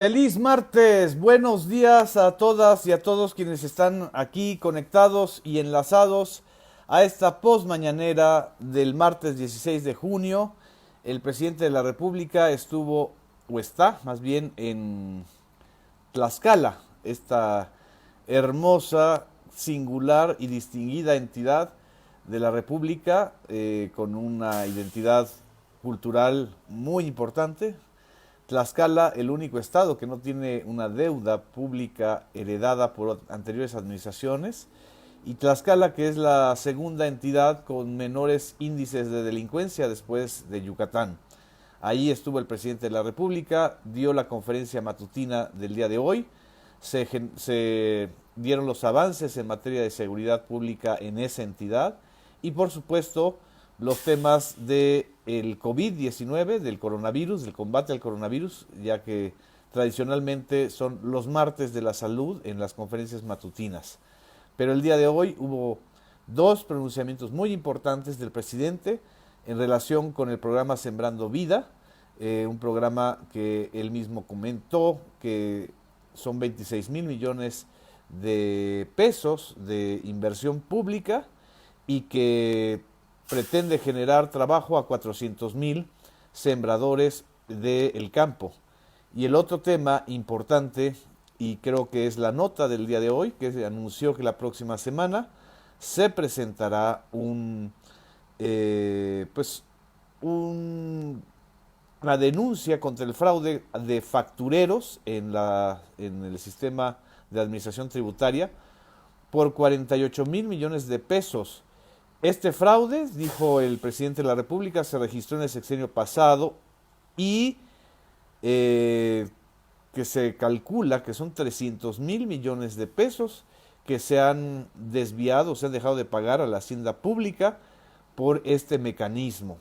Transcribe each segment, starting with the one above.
Feliz martes, buenos días a todas y a todos quienes están aquí conectados y enlazados a esta postmañanera del martes 16 de junio. El presidente de la República estuvo, o está más bien, en Tlaxcala, esta hermosa, singular y distinguida entidad de la República, con una identidad cultural muy importante. Tlaxcala, el único estado que no tiene una deuda pública heredada por anteriores administraciones, y Tlaxcala, que es la segunda entidad con menores índices de delincuencia después de Yucatán. Ahí estuvo el presidente de la República, dio la conferencia matutina del día de hoy, se dieron los avances en materia de seguridad pública en esa entidad y por supuesto los temas del COVID-19, del coronavirus, del combate al coronavirus, ya que tradicionalmente son los martes de la salud en las conferencias matutinas. Pero el día de hoy hubo dos pronunciamientos muy importantes del presidente en relación con el programa Sembrando Vida, un programa que él mismo comentó que son 26,000 millones de pesos de inversión pública y que pretende generar trabajo a 400,000 sembradores del campo. Y el otro tema importante, y creo que es la nota del día de hoy, que se anunció que la próxima semana se presentará pues un, una denuncia contra el fraude de factureros en el sistema de administración tributaria por 48,000 millones de pesos. Este fraude, dijo el presidente de la República, se registró en el sexenio pasado y que se calcula que son 300,000 millones de pesos que se han desviado, se han dejado de pagar a la hacienda pública por este mecanismo.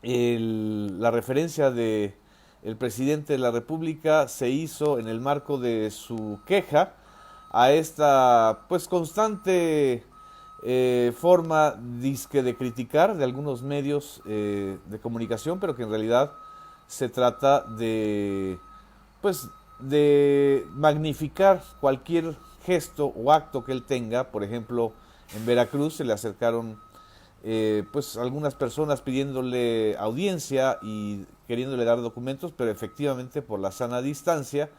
La referencia de el presidente de la República se hizo en el marco de su queja a esta pues constante forma disque de criticar de algunos medios de comunicación, pero que en realidad se trata de pues de magnificar cualquier gesto o acto que él tenga. Por ejemplo, en Veracruz se le acercaron pues algunas personas pidiéndole audiencia y queriéndole dar documentos, pero efectivamente por la sana distancia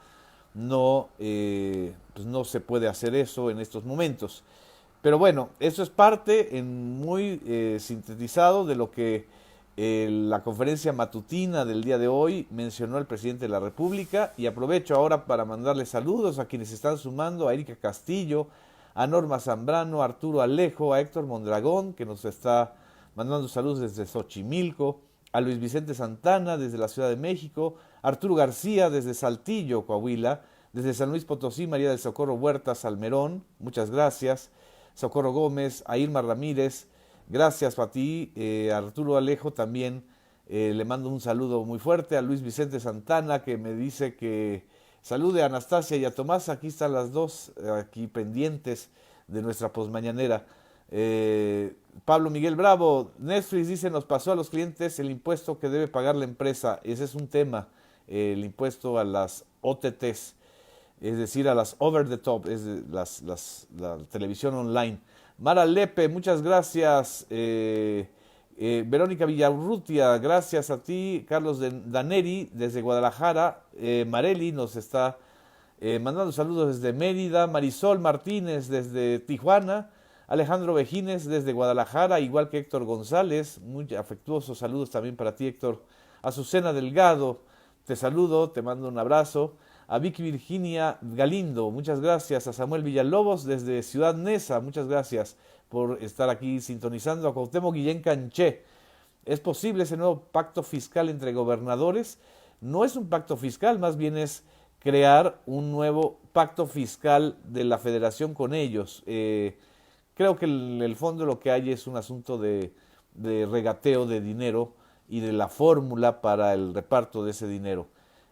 pues no se puede hacer eso en estos momentos. Pero bueno, eso es parte muy sintetizado de lo que la conferencia matutina del día de hoy mencionó el presidente de la República, y aprovecho ahora para mandarle saludos a quienes están sumando: a Erika Castillo, a Norma Zambrano, a Arturo Alejo, a Héctor Mondragón, que nos está mandando saludos desde Xochimilco, a Luis Vicente Santana desde la Ciudad de México, a Arturo García desde Saltillo, Coahuila, desde San Luis Potosí, María del Socorro Huerta Salmerón, muchas gracias, Socorro Gómez, a Irma Ramírez, gracias a ti, Arturo Alejo también, le mando un saludo muy fuerte, a Luis Vicente Santana, que me dice que salude a Anastasia y a Tomás. Aquí están las dos, aquí pendientes de nuestra posmañanera. Pablo Miguel Bravo, Netflix dice: nos pasó a los clientes el impuesto que debe pagar la empresa. Ese es un tema, el impuesto a las OTTs, es decir, a las over the top, es de la televisión online. Mara Lepe, muchas gracias. Verónica Villarrutia, gracias a ti. Carlos Daneri, desde Guadalajara. Mareli nos está mandando saludos desde Mérida. Marisol Martínez, desde Tijuana. Alejandro Vejines, desde Guadalajara, igual que Héctor González. Muy afectuosos saludos también para ti, Héctor. Azucena Delgado, te saludo, te mando un abrazo. A Vicky Virginia Galindo, muchas gracias. A Samuel Villalobos desde Ciudad Neza, muchas gracias por estar aquí sintonizando. A Cuauhtémoc Guillén Canché: ¿es posible ese nuevo pacto fiscal entre gobernadores? No es un pacto fiscal, más bien es crear un nuevo pacto fiscal de la federación con ellos. Creo que en el fondo lo que hay es un asunto de regateo de dinero y de la fórmula para el reparto de ese dinero.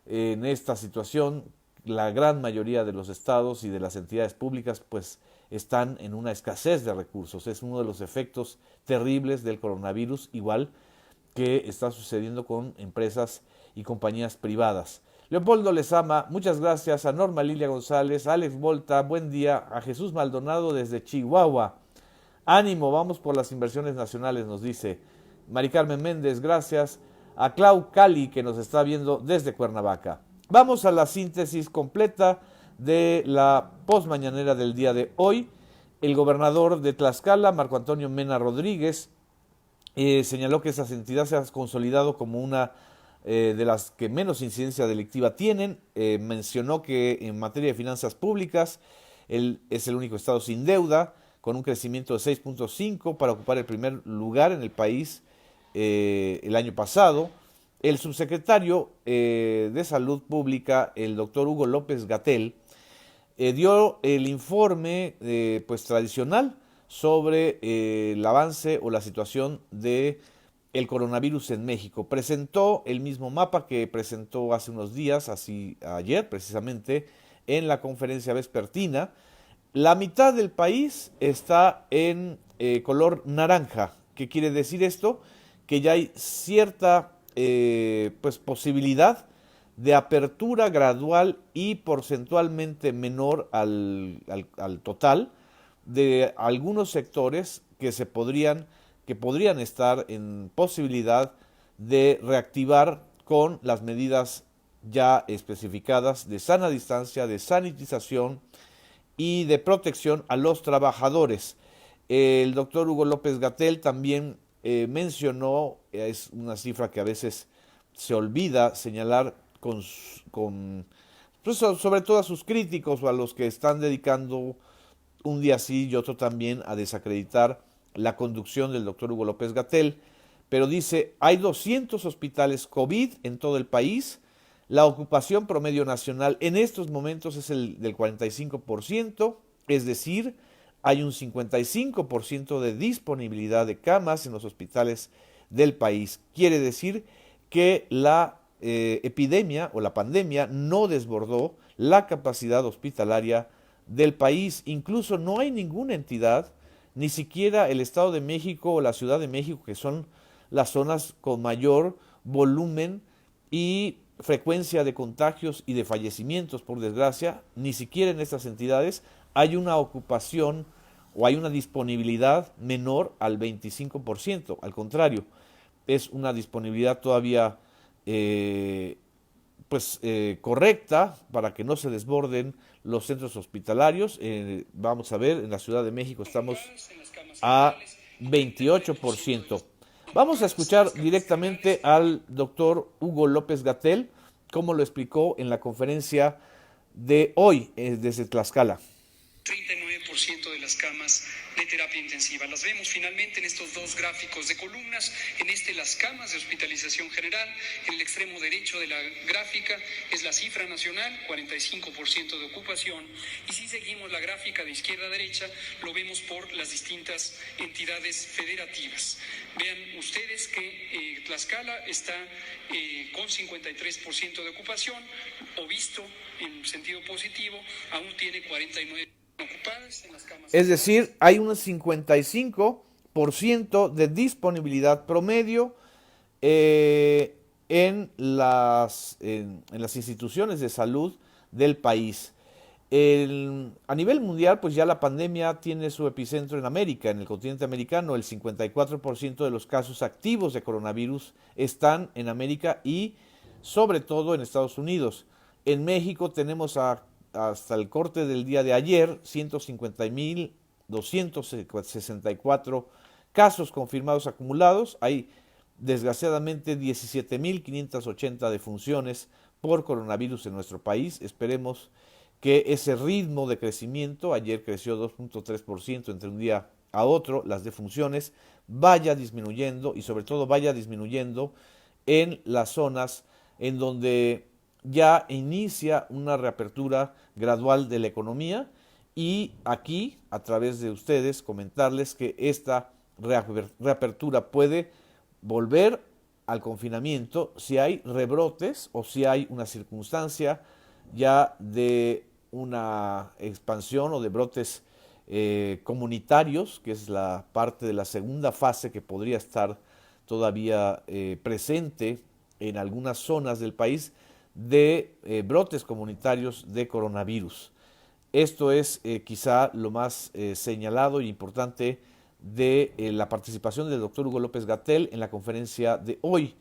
En esta situación, la gran mayoría de los estados y de las entidades públicas pues están en una escasez de recursos. Es uno de los efectos terribles del coronavirus, igual que está sucediendo con empresas y compañías privadas. Leopoldo Lezama, muchas gracias. A Norma Lilia González, a Alex Volta, buen día. A Jesús Maldonado desde Chihuahua. Ánimo, vamos por las inversiones nacionales, nos dice. Mari Carmen Méndez, gracias. A Clau Cali, que nos está viendo desde Cuernavaca. Vamos a la síntesis completa de la postmañanera del día de hoy. El gobernador de Tlaxcala, Marco Antonio Mena Rodríguez, señaló que esa entidad se ha consolidado como una de las que menos incidencia delictiva tienen. Mencionó que en materia de finanzas públicas, él es el único estado sin deuda, con un crecimiento de 6.5 para ocupar el primer lugar en el país el año pasado. El subsecretario de Salud Pública, el doctor Hugo López-Gatell, dio el informe pues tradicional sobre el avance o la situación de el coronavirus en México. Presentó el mismo mapa que presentó hace unos días, así ayer precisamente, en la conferencia vespertina. La mitad del país está en color naranja. ¿Qué quiere decir esto? Que ya hay cierta pues posibilidad de apertura gradual y porcentualmente menor al total de algunos sectores que podrían estar en posibilidad de reactivar con las medidas ya especificadas de sana distancia, de sanitización y de protección a los trabajadores. El doctor Hugo López-Gatell también mencionó, es una cifra que a veces se olvida señalar pues, sobre todo a sus críticos o a los que están dedicando un día sí y otro también a desacreditar la conducción del doctor Hugo López-Gatell, pero dice, hay 200 hospitales COVID en todo el país, la ocupación promedio nacional en estos momentos es el del 45%, es decir, hay un 55% de disponibilidad de camas en los hospitales del país. Quiere decir que la epidemia o la pandemia no desbordó la capacidad hospitalaria del país. Incluso no hay ninguna entidad, ni siquiera el Estado de México o la Ciudad de México, que son las zonas con mayor volumen y frecuencia de contagios y de fallecimientos, por desgracia, ni siquiera en estas entidades hay una ocupación o hay una disponibilidad menor al 25%. Al contrario, es una disponibilidad todavía correcta para que no se desborden los centros hospitalarios. Vamos a ver, en la Ciudad de México estamos a 28%. Vamos a escuchar directamente al doctor Hugo López-Gatell, como lo explicó en la conferencia de hoy desde Tlaxcala. 39% de las camas de terapia intensiva. Las vemos finalmente en estos dos gráficos de columnas. En las camas de hospitalización general. En el extremo derecho de la gráfica es la cifra nacional, 45% de ocupación. Y si seguimos la gráfica de izquierda a derecha, lo vemos por las distintas entidades federativas. Vean ustedes que Tlaxcala está con 53% de ocupación, o visto en sentido positivo, aún tiene 49%. Es decir, hay un 55% de disponibilidad promedio en las instituciones de salud del país. A nivel mundial, pues ya la pandemia tiene su epicentro en América, en el continente americano. El 54% de los casos activos de coronavirus están en América y sobre todo en Estados Unidos. En México tenemos hasta el corte del día de ayer, 150.264 casos confirmados acumulados. Hay desgraciadamente 17.580 defunciones por coronavirus en nuestro país. Esperemos que ese ritmo de crecimiento, ayer creció 2.3% entre un día a otro, las defunciones, vaya disminuyendo y sobre todo vaya disminuyendo en las zonas en donde ya inicia una reapertura gradual de la economía, y aquí, a través de ustedes, comentarles que esta reapertura puede volver al confinamiento si hay rebrotes o si hay una circunstancia ya de una expansión o de brotes comunitarios, que es la parte de la segunda fase que podría estar todavía presente en algunas zonas del país, de brotes comunitarios de coronavirus. Esto es quizá lo más señalado e importante de la participación del doctor Hugo López-Gatell en la conferencia de hoy.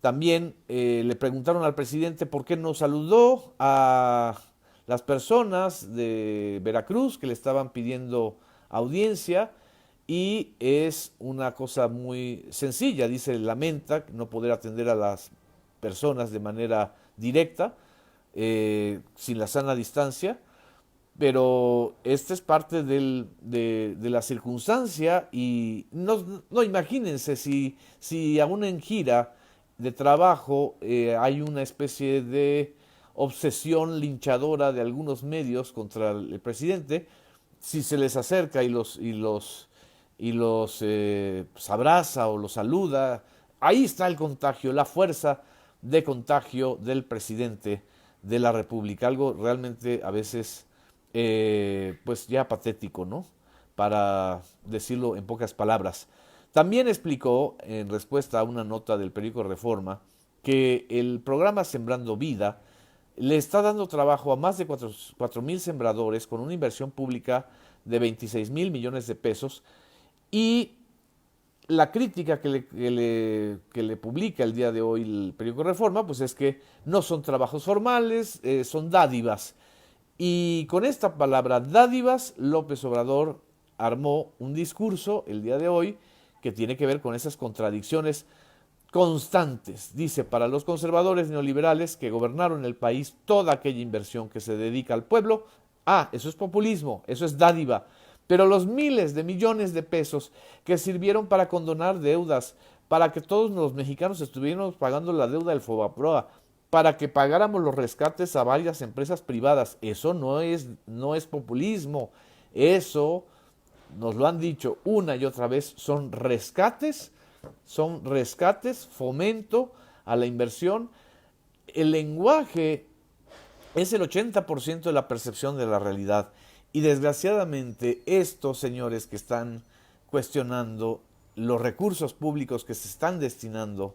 También le preguntaron al presidente por qué no saludó a las personas de Veracruz que le estaban pidiendo audiencia, y es una cosa muy sencilla. Dice, lamenta no poder atender a las personas de manera directa, sin la sana distancia, pero esta es parte de la circunstancia. Y no imagínense si aún en gira de trabajo hay una especie de obsesión linchadora de algunos medios contra el presidente, si se les acerca y los pues, abraza o los saluda. Ahí está el contagio, la fuerza de contagio del presidente de la República, algo realmente a veces pues ya patético, ¿no? Para decirlo en pocas palabras. También explicó, en respuesta a una nota del periódico Reforma, que el programa Sembrando Vida le está dando trabajo a más de 4,000 sembradores con una inversión pública de 26,000 millones de pesos. Y la crítica que le publica el día de hoy el periódico Reforma, pues es que no son trabajos formales, son dádivas. Y con esta palabra dádivas, López Obrador armó un discurso el día de hoy que tiene que ver con esas contradicciones constantes. Dice, para los conservadores neoliberales que gobernaron el país, toda aquella inversión que se dedica al pueblo, eso es populismo, eso es dádiva. Pero los miles de millones de pesos que sirvieron para condonar deudas, para que todos los mexicanos estuviéramos pagando la deuda del Fobaproa, para que pagáramos los rescates a varias empresas privadas, eso no es populismo. Eso, nos lo han dicho una y otra vez, son rescates, fomento a la inversión. El lenguaje es el 80% de la percepción de la realidad. Y desgraciadamente estos señores que están cuestionando los recursos públicos que se están destinando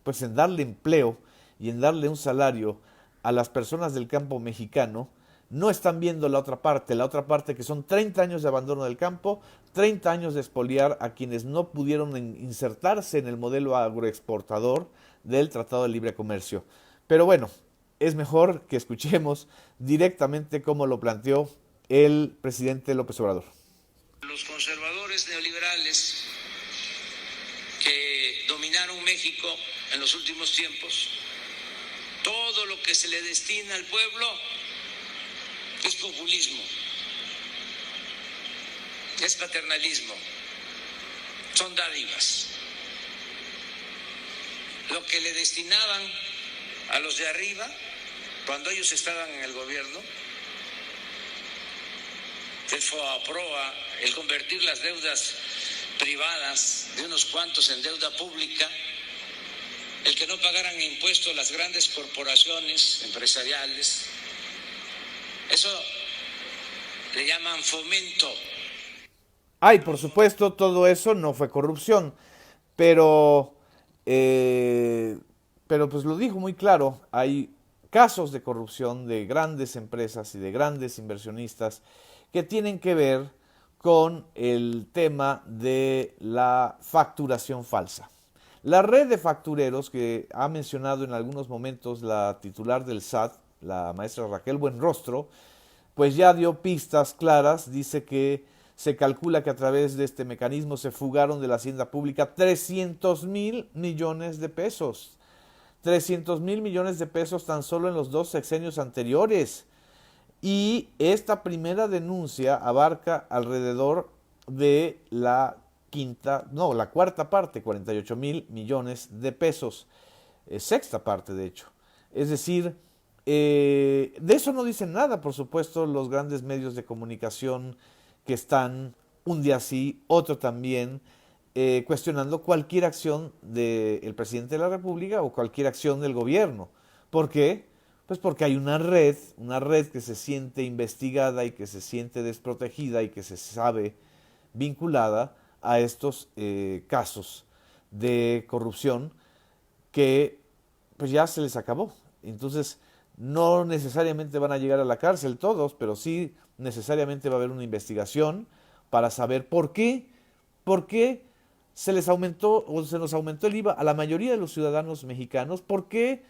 pues en darle empleo y en darle un salario a las personas del campo mexicano, no están viendo la otra parte que son 30 años de abandono del campo, 30 años de expoliar a quienes no pudieron insertarse en el modelo agroexportador del Tratado de Libre Comercio. Pero bueno, es mejor que escuchemos directamente cómo lo planteó el presidente López Obrador. Los conservadores neoliberales que dominaron México en los últimos tiempos, todo lo que se le destina al pueblo es populismo, es paternalismo, son dádivas. Lo que le destinaban a los de arriba cuando ellos estaban en el gobierno, el FOAPROA, el convertir las deudas privadas de unos cuantos en deuda pública, el que no pagaran impuestos las grandes corporaciones empresariales, eso le llaman fomento. Por supuesto, todo eso no fue corrupción, pero pues lo dijo muy claro, hay casos de corrupción de grandes empresas y de grandes inversionistas que tienen que ver con el tema de la facturación falsa. La red de factureros que ha mencionado en algunos momentos la titular del SAT, la maestra Raquel Buenrostro, pues ya dio pistas claras. Dice que se calcula que a través de este mecanismo se fugaron de la hacienda pública 300,000 millones de pesos. 300,000 millones de pesos tan solo en los 2 sexenios anteriores. Y esta primera denuncia abarca alrededor de la cuarta parte, 48,000 millones de pesos. Sexta parte, de hecho. Es decir, de eso no dicen nada, por supuesto, los grandes medios de comunicación que están un día sí, otro también, cuestionando cualquier acción del presidente de la República o cualquier acción del gobierno. ¿Por qué? Pues porque hay una red que se siente investigada y que se siente desprotegida y que se sabe vinculada a estos casos de corrupción que pues ya se les acabó. Entonces, no necesariamente van a llegar a la cárcel todos, pero sí necesariamente va a haber una investigación para saber por qué se les aumentó o se nos aumentó el IVA a la mayoría de los ciudadanos mexicanos, por qué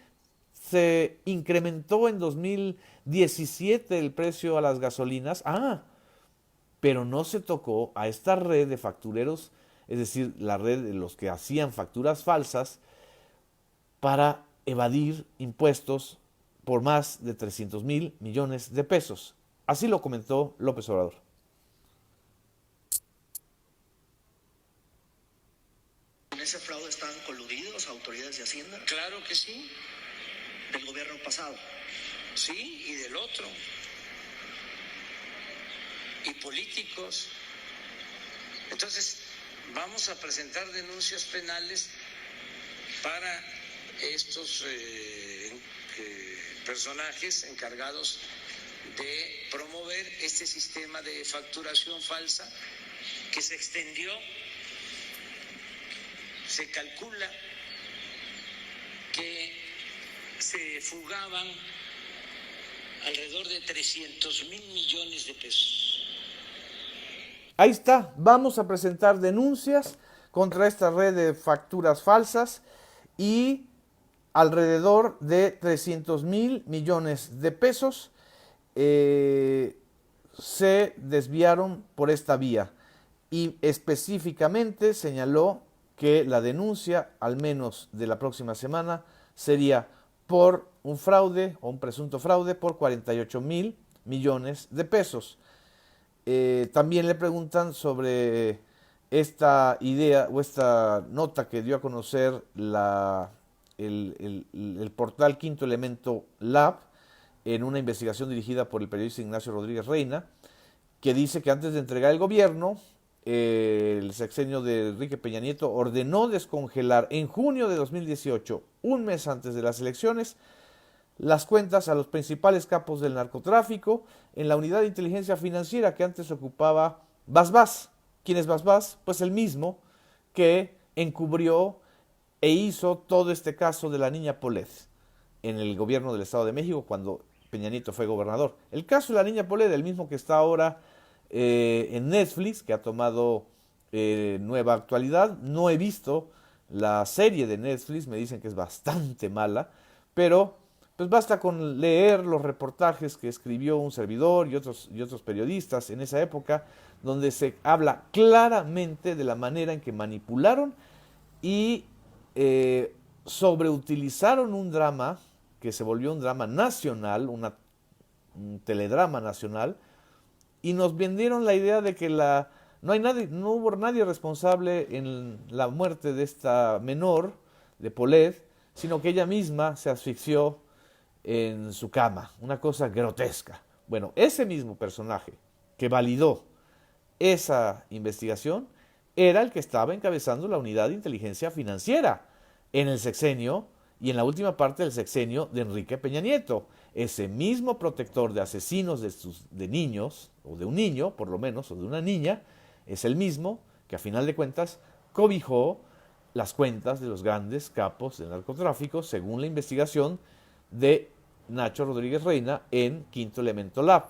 se incrementó en 2017 el precio a las gasolinas. Pero no se tocó a esta red de factureros, es decir, la red de los que hacían facturas falsas para evadir impuestos por más de 300,000 millones de pesos. Así lo comentó López Obrador. ¿En ese fraude están coludidos autoridades de Hacienda? Claro que sí. ¿Del gobierno pasado? Sí, y del otro. Y políticos. Entonces, vamos a presentar denuncias penales para estos personajes encargados de promover este sistema de facturación falsa que se extendió. Se calcula que se fugaban alrededor de 300,000 millones de pesos. Ahí está, vamos a presentar denuncias contra esta red de facturas falsas y alrededor de 300,000 millones de pesos se desviaron por esta vía y específicamente señaló que la denuncia, al menos de la próxima semana, sería por un fraude o un presunto fraude por 48,000 millones de pesos. También le preguntan sobre esta idea o esta nota que dio a conocer el portal Quinto Elemento Lab en una investigación dirigida por el periodista Ignacio Rodríguez Reina, que dice que antes de entregar el gobierno, el sexenio de Enrique Peña Nieto ordenó descongelar en junio de 2018, un mes antes de las elecciones, las cuentas a los principales capos del narcotráfico en la unidad de inteligencia financiera que antes ocupaba Basbás. ¿Quién es Basbás? Pues el mismo que encubrió e hizo todo este caso de la niña Polet en el gobierno del Estado de México cuando Peña Nieto fue gobernador. El caso de la niña Polet, el mismo que está ahora en Netflix, que ha tomado nueva actualidad. No he visto la serie de Netflix, me dicen que es bastante mala, pero pues basta con leer los reportajes que escribió un servidor y otros periodistas en esa época, donde se habla claramente de la manera en que manipularon y sobreutilizaron un drama que se volvió un drama nacional, un teledrama nacional, y nos vendieron la idea de que no hubo nadie responsable en la muerte de esta menor, de Polet, sino que ella misma se asfixió en su cama, una cosa grotesca. Bueno, ese mismo personaje que validó esa investigación era el que estaba encabezando la unidad de inteligencia financiera en el sexenio y en la última parte del sexenio de Enrique Peña Nieto. Ese mismo protector de asesinos de niños, o de un niño por lo menos, o de una niña, es el mismo que a final de cuentas cobijó las cuentas de los grandes capos del narcotráfico, según la investigación de Nacho Rodríguez Reina en Quinto Elemento Lab.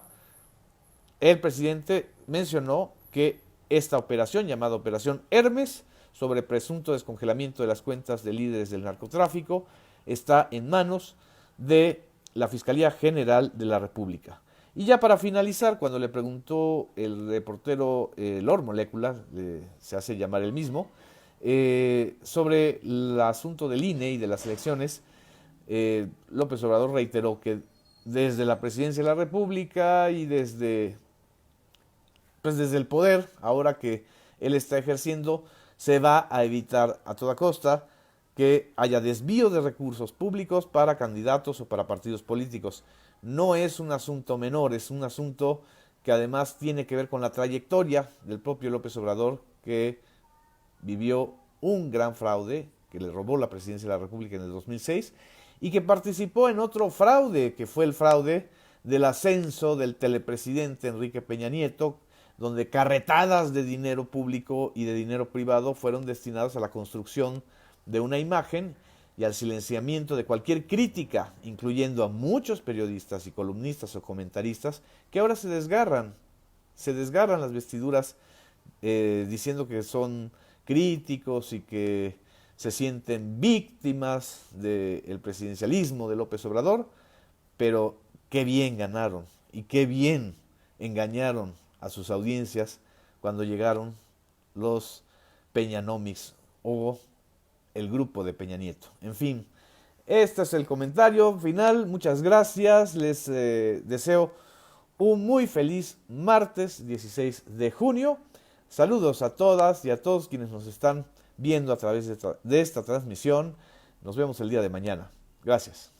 El presidente mencionó que esta operación, llamada Operación Hermes, sobre presunto descongelamiento de las cuentas de líderes del narcotráfico, está en manos de la Fiscalía General de la República. Y ya para finalizar, cuando le preguntó el reportero Lord Molécula, se hace llamar el mismo, sobre el asunto del INE y de las elecciones, López Obrador reiteró que desde la Presidencia de la República y desde el poder, ahora que él está ejerciendo, se va a evitar a toda costa que haya desvío de recursos públicos para candidatos o para partidos políticos. No es un asunto menor, es un asunto que además tiene que ver con la trayectoria del propio López Obrador, que vivió un gran fraude, que le robó la presidencia de la República en el 2006, y que participó en otro fraude, que fue el fraude del ascenso del telepresidente Enrique Peña Nieto, donde carretadas de dinero público y de dinero privado fueron destinados a la construcción de una imagen y al silenciamiento de cualquier crítica, incluyendo a muchos periodistas y columnistas o comentaristas que ahora se desgarran las vestiduras diciendo que son críticos y que se sienten víctimas del presidencialismo de López Obrador, pero qué bien ganaron y qué bien engañaron a sus audiencias cuando llegaron los Peñanomics o el grupo de Peña Nieto. En fin, este es el comentario final. Muchas gracias. Les deseo un muy feliz martes 16 de junio. Saludos a todas y a todos quienes nos están viendo a través de esta transmisión. Nos vemos el día de mañana. Gracias.